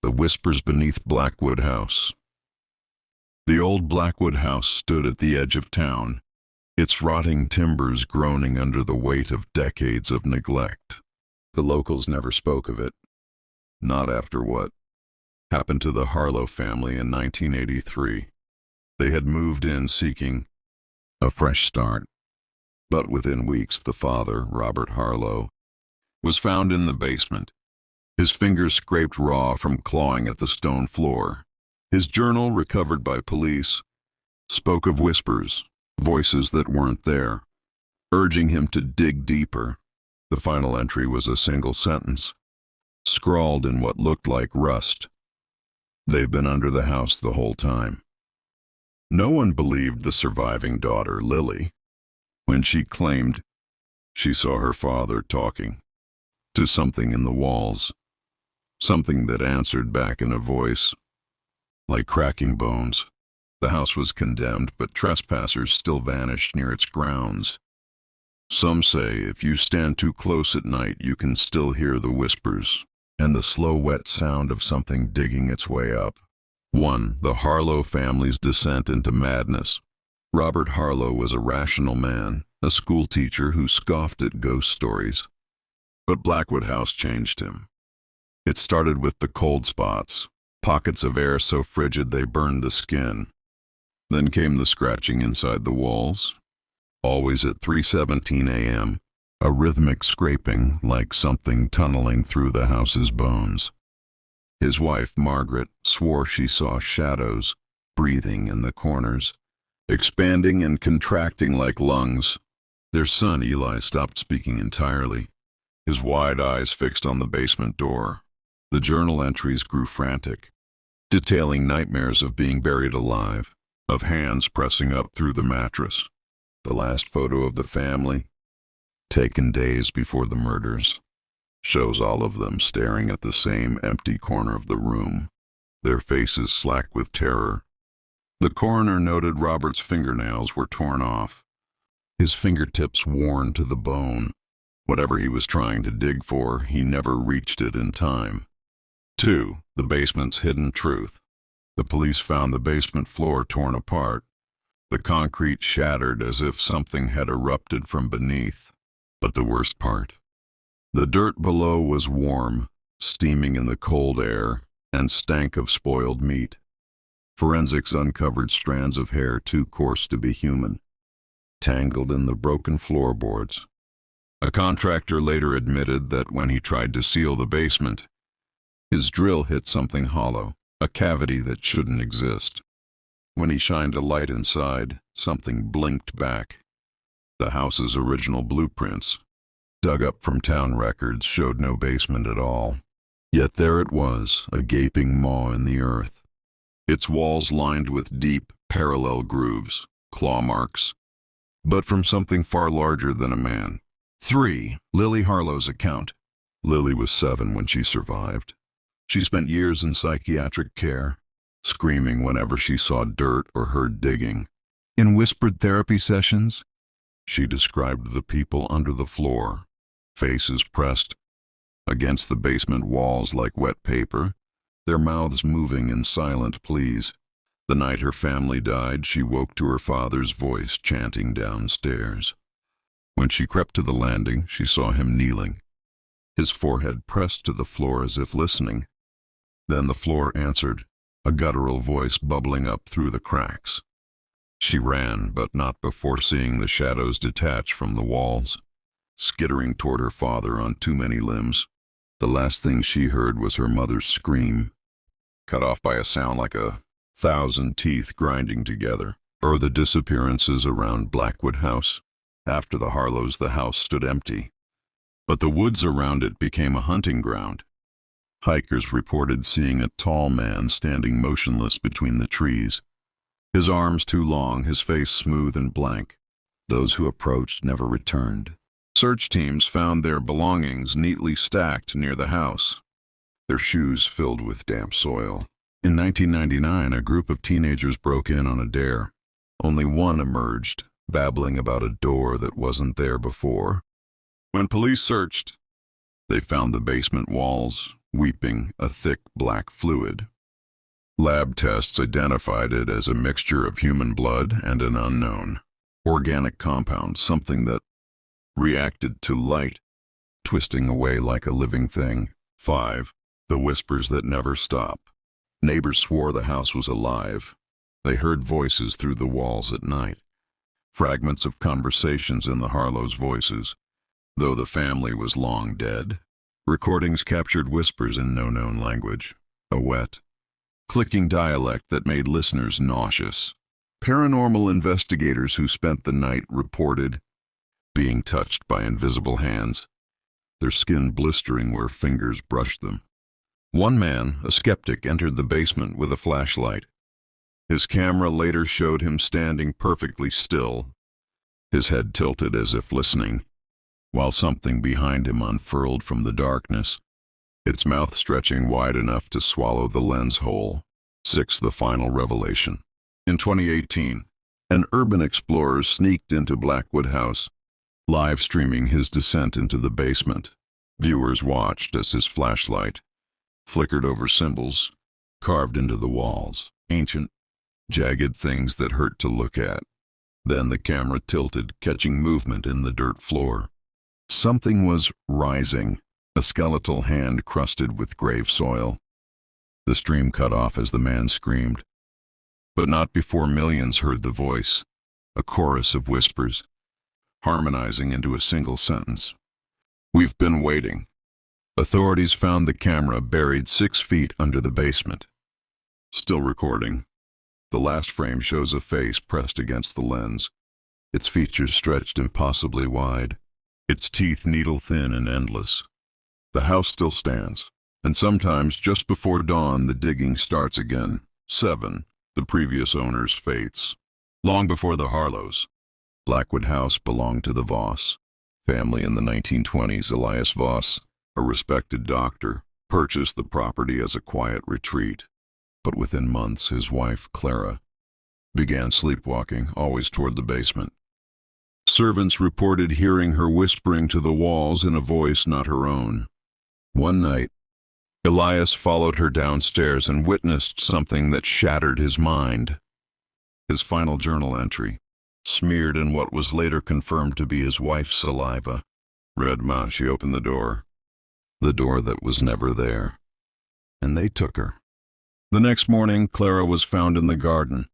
The Whispers Beneath Blackwood House. The old Blackwood House stood at the edge of town, its rotting timbers groaning under the weight of decades of neglect. The locals never spoke of it, not after what happened to the Harlow family in 1983. They had moved in seeking a fresh start, but within weeks the father, Robert Harlow, was found in the basement, his fingers scraped raw from clawing at the stone floor. His journal, recovered by police, spoke of whispers, voices that weren't there, urging him to dig deeper. The final entry was a single sentence, scrawled in what looked like rust. "They've been under the house the whole time." No one believed the surviving daughter, Lily, when she claimed she saw her father talking to something in the walls, something that answered back in a voice like cracking bones. The house was condemned, but trespassers still vanished near its grounds. Some say if you stand too close at night, you can still hear the whispers and the slow, wet sound of something digging its way up. 1. The Harlow family's descent into madness. Robert Harlow was a rational man, a school teacher who scoffed at ghost stories. But Blackwood House changed him. It started with the cold spots, pockets of air so frigid they burned the skin. Then came the scratching inside the walls, always at 3:17 a.m., a rhythmic scraping like something tunneling through the house's bones. His wife, Margaret, swore she saw shadows breathing in the corners, expanding and contracting like lungs. Their son, Eli, stopped speaking entirely, his wide eyes fixed on the basement door. The journal entries grew frantic, detailing nightmares of being buried alive, of hands pressing up through the mattress. The last photo of the family, taken days before the murders, shows all of them staring at the same empty corner of the room, their faces slack with terror. The coroner noted Robert's fingernails were torn off, his fingertips worn to the bone. Whatever he was trying to dig for, he never reached it in time. 2. The basement's hidden truth. The police found the basement floor torn apart, the concrete shattered as if something had erupted from beneath. But the worst part, the dirt below was warm, steaming in the cold air, and stank of spoiled meat. Forensics uncovered strands of hair too coarse to be human, tangled in the broken floorboards. A contractor later admitted that when he tried to seal the basement, his drill hit something hollow, a cavity that shouldn't exist. When he shined a light inside, something blinked back. The house's original blueprints, dug up from town records, showed no basement at all. Yet there it was, a gaping maw in the earth, its walls lined with deep, parallel grooves, claw marks, but from something far larger than a man. 3. Lily Harlow's account. Lily was 7 when she survived. She spent years in psychiatric care, screaming whenever she saw dirt or heard digging. In whispered therapy sessions, she described the people under the floor, faces pressed against the basement walls like wet paper, their mouths moving in silent pleas. The night her family died, she woke to her father's voice chanting downstairs. When she crept to the landing, she saw him kneeling, his forehead pressed to the floor as if listening. Then the floor answered, a guttural voice bubbling up through the cracks. She ran, but not before seeing the shadows detach from the walls, skittering toward her father on too many limbs. The last thing she heard was her mother's scream, cut off by a sound like 1,000 teeth grinding together. Or the disappearances around Blackwood House. After the Harlows, the house stood empty, but the woods around it became a hunting ground. Hikers reported seeing a tall man standing motionless between the trees, his arms too long, his face smooth and blank. Those who approached never returned. Search teams found their belongings neatly stacked near the house, their shoes filled with damp soil. In 1999, a group of teenagers broke in on a dare. Only one emerged, babbling about a door that wasn't there before. When police searched, they found the basement walls weeping a thick black fluid. Lab tests identified it as a mixture of human blood and an unknown organic compound, something that reacted to light, twisting away like a living thing. 5. The whispers that never stop. Neighbors swore the house was alive. They heard voices through the walls at night, fragments of conversations in the Harlow's voices, though the family was long dead. Recordings captured whispers in no known language, a wet, clicking dialect that made listeners nauseous. Paranormal investigators who spent the night reported being touched by invisible hands, their skin blistering where fingers brushed them. One man, a skeptic, entered the basement with a flashlight. His camera later showed him standing perfectly still, his head tilted as if listening, while something behind him unfurled from the darkness, its mouth stretching wide enough to swallow the lens hole. 6. The final revelation. In 2018, an urban explorer sneaked into Blackwood House, live streaming his descent into the basement. Viewers watched as his flashlight flickered over symbols carved into the walls, ancient, jagged things that hurt to look at. Then the camera tilted, catching movement in the dirt floor. Something was rising, a skeletal hand crusted with grave soil. The stream cut off as the man screamed, but not before millions heard the voice, a chorus of whispers, harmonizing into a single sentence. "We've been waiting." Authorities found the camera buried 6 feet under the basement. Still recording. The last frame shows a face pressed against the lens, its features stretched impossibly wide, its teeth needle-thin and endless. The house still stands, and sometimes just before dawn the digging starts again. 7. The previous owner's fates. Long before the Harlows, Blackwood House belonged to the Voss family. In the 1920s, Elias Voss, a respected doctor, purchased the property as a quiet retreat. But within months, his wife, Clara, began sleepwalking, always toward the basement. Servants reported hearing her whispering to the walls in a voice not her own. One night, Elias followed her downstairs and witnessed something that shattered his mind. His final journal entry, smeared in what was later confirmed to be his wife's saliva, read, "Ma, she opened the door that was never there, and they took her." The next morning, Clara was found in the garden,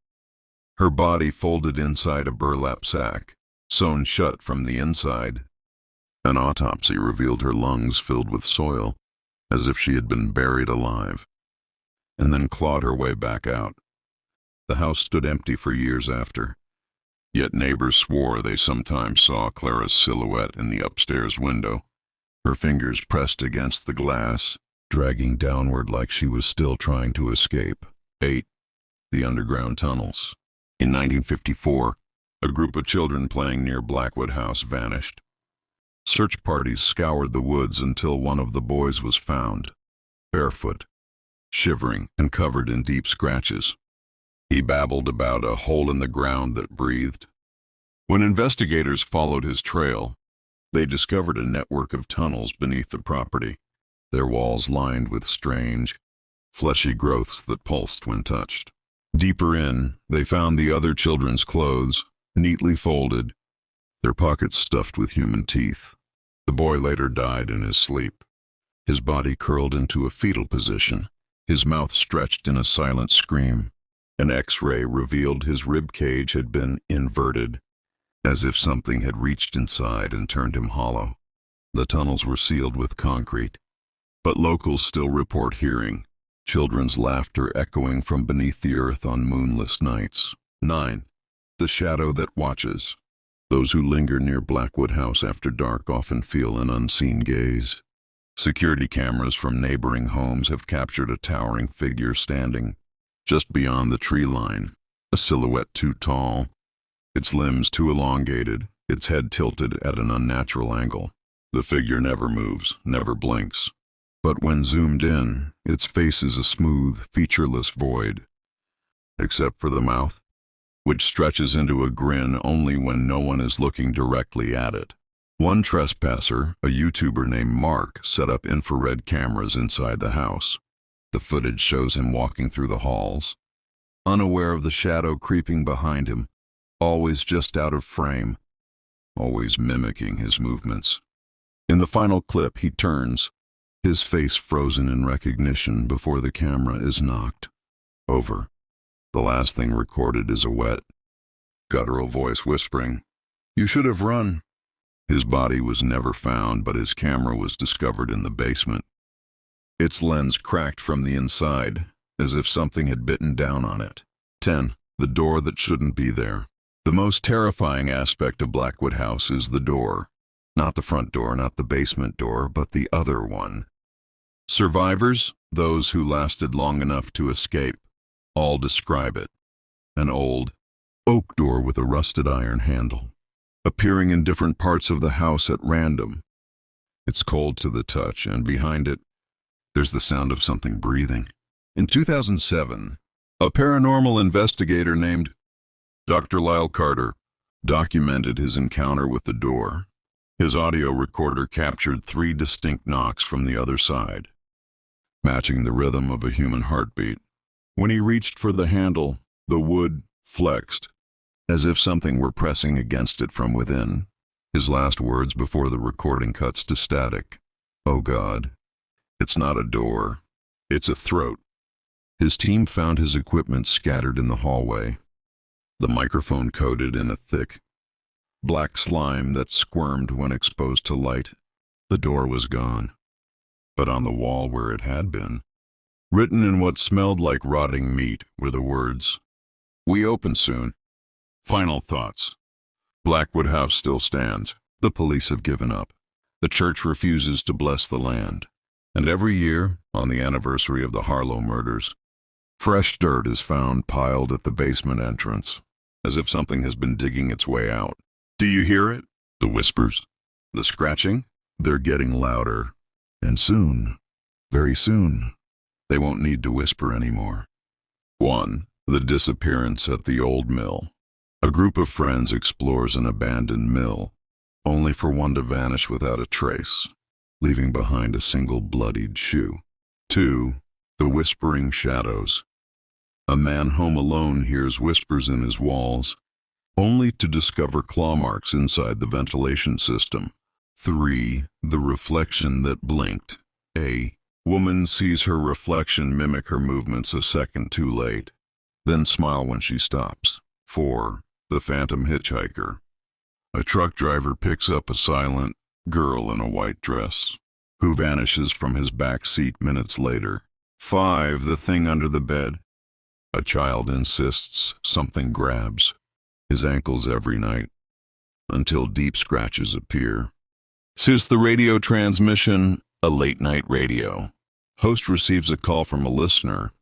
her body folded inside a burlap sack, sewn shut from the inside. An autopsy revealed her lungs filled with soil, as if she had been buried alive, and then clawed her way back out. The house stood empty for years after, yet neighbors swore they sometimes saw Clara's silhouette in the upstairs window, her fingers pressed against the glass, dragging downward like she was still trying to escape. 8. The underground tunnels. In 1954, a group of children playing near Blackwood House vanished. Search parties scoured the woods until one of the boys was found, barefoot, shivering, and covered in deep scratches. He babbled about a hole in the ground that breathed. When investigators followed his trail, they discovered a network of tunnels beneath the property, their walls lined with strange, fleshy growths that pulsed when touched. Deeper in, they found the other children's clothes, neatly folded, their pockets stuffed with human teeth. The boy later died in his sleep, his body curled into a fetal position, his mouth stretched in a silent scream. An X-ray revealed his rib cage had been inverted, as if something had reached inside and turned him hollow. The tunnels were sealed with concrete, but locals still report hearing children's laughter echoing from beneath the earth on moonless nights. 9. The shadow that watches. Those who linger near Blackwood House after dark often feel an unseen gaze. Security cameras from neighboring homes have captured a towering figure standing just beyond the tree line, a silhouette too tall, its limbs too elongated, its head tilted at an unnatural angle. The figure never moves, never blinks. But when zoomed in, its face is a smooth, featureless void, except for the mouth, which stretches into a grin only when no one is looking directly at it. One trespasser, a YouTuber named Mark, set up infrared cameras inside the house. The footage shows him walking through the halls, unaware of the shadow creeping behind him, always just out of frame, always mimicking his movements. In the final clip, he turns, his face frozen in recognition before the camera is knocked over. The last thing recorded is a wet, guttural voice whispering, "You should have run." His body was never found, but his camera was discovered in the basement. Its lens cracked from the inside, as if something had bitten down on it. 10. The door that shouldn't be there. The most terrifying aspect of Blackwood House is the door. Not the front door, not the basement door, but the other one. Survivors, those who lasted long enough to escape, all describe it. An old, oak door with a rusted iron handle, appearing in different parts of the house at random. It's cold to the touch, and behind it, there's the sound of something breathing. In 2007, a paranormal investigator named Dr. Lyle Carter documented his encounter with the door. His audio recorder captured 3 distinct knocks from the other side, matching the rhythm of a human heartbeat. When he reached for the handle, the wood flexed, as if something were pressing against it from within. His last words before the recording cuts to static. "Oh God, it's not a door, it's a throat." His team found his equipment scattered in the hallway, the microphone coated in a thick, black slime that squirmed when exposed to light. The door was gone, but on the wall where it had been, written in what smelled like rotting meat, were the words, "We open soon. Final thoughts." Blackwood House still stands. The police have given up. The church refuses to bless the land. And every year, on the anniversary of the Harlow murders, fresh dirt is found piled at the basement entrance, as if something has been digging its way out. Do you hear it? The whispers, the scratching? They're getting louder. And soon, very soon, they won't need to whisper anymore. 1. The disappearance at the old mill. A group of friends explores an abandoned mill, only for one to vanish without a trace, leaving behind a single bloodied shoe. 2. The whispering shadows. A man home alone hears whispers in his walls, only to discover claw marks inside the ventilation system. 3. The reflection that blinked. A woman sees her reflection mimic her movements a second too late, then smile when she stops. 4. The phantom hitchhiker. A truck driver picks up a silent girl in a white dress, who vanishes from his back seat minutes later. 5. The thing under the bed. A child insists something grabs his ankles every night, until deep scratches appear. Since the radio transmission, a late-night radio. Host receives a call from a listener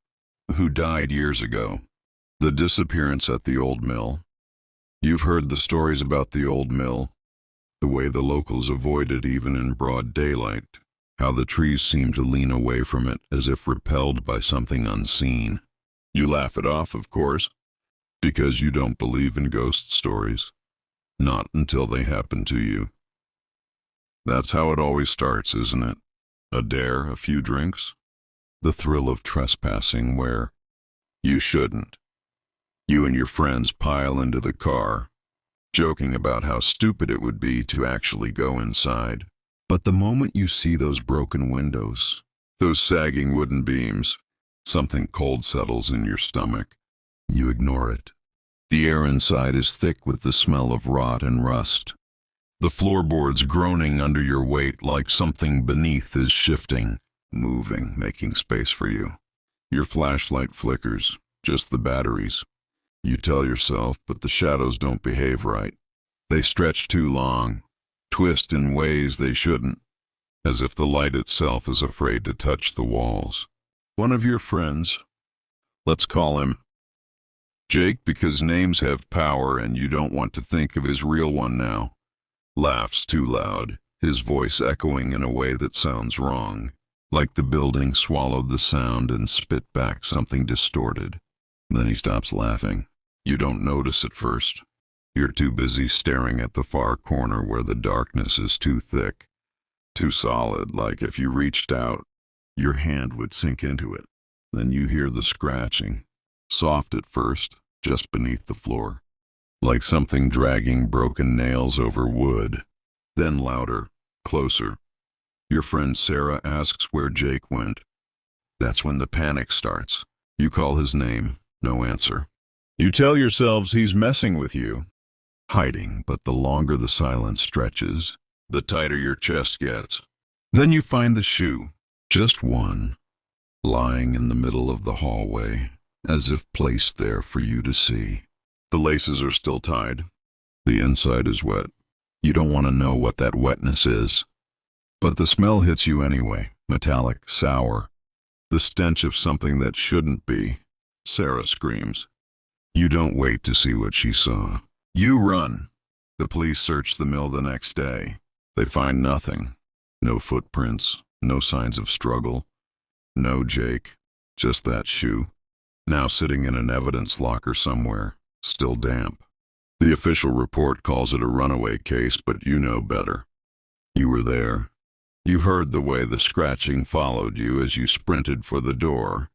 who died years ago. The disappearance at the old mill. You've heard the stories about the old mill, the way the locals avoid it even in broad daylight, how the trees seem to lean away from it as if repelled by something unseen. You laugh it off, of course, because you don't believe in ghost stories. Not until they happen to you. That's how it always starts, isn't it? A dare, a few drinks, the thrill of trespassing where you shouldn't. You and your friends pile into the car, joking about how stupid it would be to actually go inside. But the moment you see those broken windows, those sagging wooden beams, something cold settles in your stomach. You ignore it. The air inside is thick with the smell of rot and rust. The floorboards groaning under your weight like something beneath is shifting, moving, making space for you. Your flashlight flickers, just the batteries. You tell yourself, but the shadows don't behave right. They stretch too long, twist in ways they shouldn't, as if the light itself is afraid to touch the walls. One of your friends, let's call him Jake because names have power and you don't want to think of his real one now, laughs too loud, his voice echoing in a way that sounds wrong, like the building swallowed the sound and spit back something distorted. Then he stops laughing. You don't notice at first. You're too busy staring at the far corner where the darkness is too thick, too solid, like if you reached out, your hand would sink into it. Then you hear the scratching, soft at first, just beneath the floor, like something dragging broken nails over wood. Then louder, closer. Your friend Sarah asks where Jake went. That's when the panic starts. You call his name, no answer. You tell yourselves he's messing with you, hiding, but the longer the silence stretches, the tighter your chest gets. Then you find the shoe, just one, lying in the middle of the hallway, as if placed there for you to see. The laces are still tied. The inside is wet. You don't want to know what that wetness is. But the smell hits you anyway, metallic, sour. The stench of something that shouldn't be. Sarah screams. You don't wait to see what she saw. You run. The police search the mill the next day. They find nothing. No footprints, no signs of struggle. No Jake, just that shoe. Now sitting in an evidence locker somewhere, still damp. The official report calls it a runaway case, but you know better. You were there. You heard the way the scratching followed you as you sprinted for the door.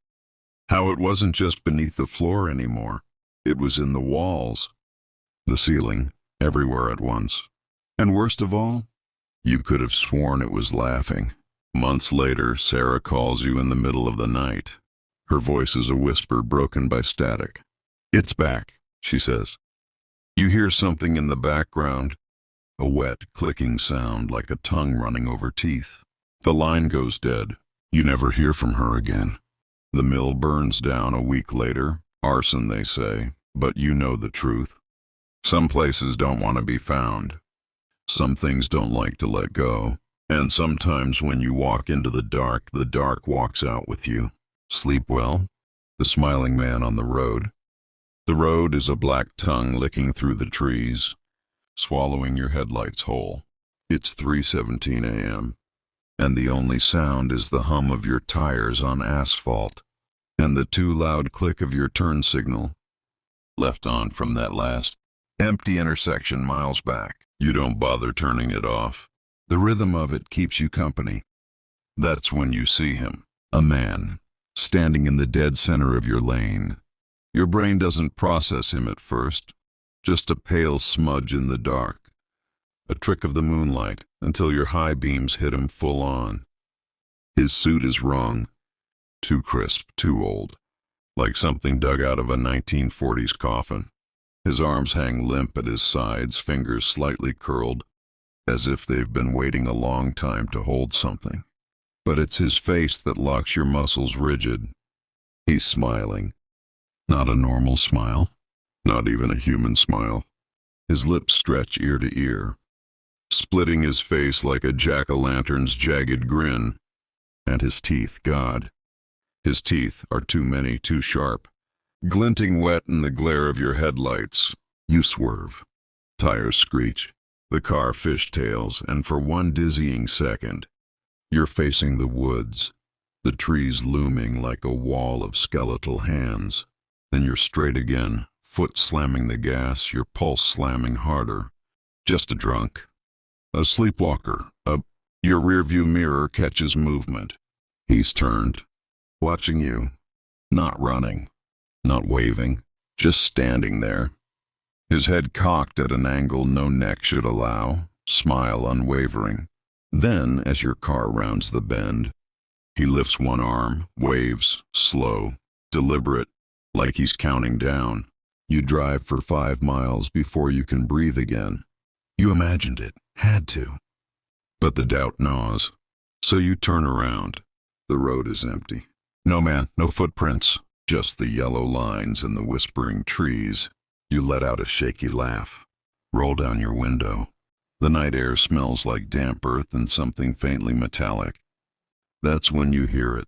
How it wasn't just beneath the floor anymore. It was in the walls, the ceiling, everywhere at once. And worst of all, you could have sworn it was laughing. Months later, Sarah calls you in the middle of the night. Her voice is a whisper broken by static. It's back, she says. You hear something in the background, a wet, clicking sound like a tongue running over teeth. The line goes dead. You never hear from her again. The mill burns down a week later. Arson, they say, but you know the truth. Some places don't want to be found. Some things don't like to let go. And sometimes when you walk into the dark walks out with you. Sleep well? The smiling man on the road. The road is a black tongue licking through the trees, swallowing your headlights whole. It's 3:17 a.m., and the only sound is the hum of your tires on asphalt, and the too loud click of your turn signal, left on from that last empty intersection miles back. You don't bother turning it off. The rhythm of it keeps you company. That's when you see him, a man, standing in the dead center of your lane. Your brain doesn't process him at first, just a pale smudge in the dark, a trick of the moonlight until your high beams hit him full on. His suit is wrong, too crisp, too old, like something dug out of a 1940s coffin. His arms hang limp at his sides, fingers slightly curled, as if they've been waiting a long time to hold something. But it's his face that locks your muscles rigid. He's smiling. Not a normal smile, not even a human smile. His lips stretch ear to ear, splitting his face like a jack-o'-lantern's jagged grin. And his teeth, God, his teeth are too many, too sharp, glinting wet in the glare of your headlights. You swerve. Tires screech. The car fishtails, and for one dizzying second, you're facing the woods, the trees looming like a wall of skeletal hands. Then you're straight again, foot slamming the gas, your pulse slamming harder. Just a drunk. A sleepwalker. Your rearview mirror catches movement. He's turned, watching you. Not running, not waving, just standing there. His head cocked at an angle no neck should allow, smile unwavering. Then, as your car rounds the bend, he lifts one arm, waves, slow, deliberate, like he's counting down. You drive for 5 miles before you can breathe again. You imagined it, had to. But the doubt gnaws. So you turn around. The road is empty. No man, no footprints, just the yellow lines and the whispering trees. You let out a shaky laugh. Roll down your window. The night air smells like damp earth and something faintly metallic. That's when you hear it.